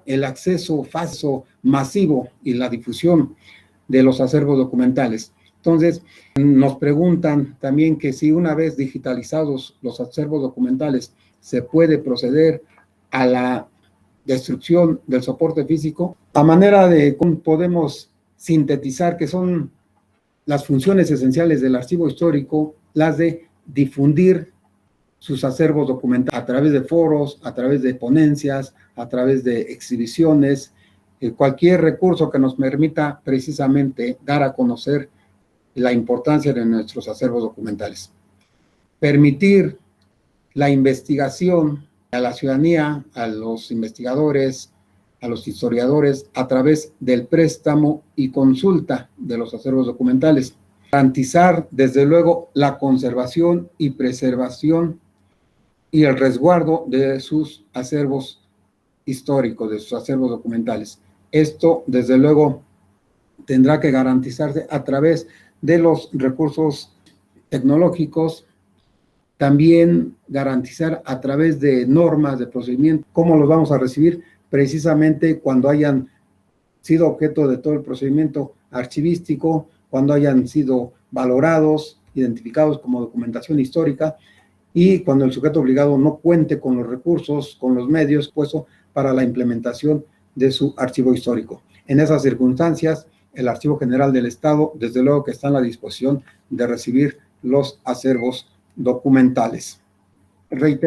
el acceso fácil, masivo y la difusión de los acervos documentales. Entonces, nos preguntan también que si una vez digitalizados los acervos documentales se puede proceder a la destrucción del soporte físico, a manera de cómo podemos sintetizar que son las funciones esenciales del archivo histórico, las de difundir sus acervos documentales a través de foros, a través de ponencias, a través de exhibiciones, cualquier recurso que nos permita precisamente dar a conocer la importancia de nuestros acervos documentales. Permitir la investigación a la ciudadanía, a los investigadores, a los historiadores, a través del préstamo y consulta de los acervos documentales. Garantizar, desde luego, la conservación y preservación y el resguardo de sus acervos históricos, de sus acervos documentales. Esto, desde luego, tendrá que garantizarse a través de los recursos tecnológicos, también garantizar a través de normas de procedimiento cómo los vamos a recibir precisamente cuando hayan sido objeto de todo el procedimiento archivístico, cuando hayan sido valorados, identificados como documentación histórica y cuando el sujeto obligado no cuente con los recursos, con los medios puestos para la implementación de su archivo histórico. En esas circunstancias, el Archivo General del Estado, desde luego que está en la disposición de recibir los acervos documentales. Reitero,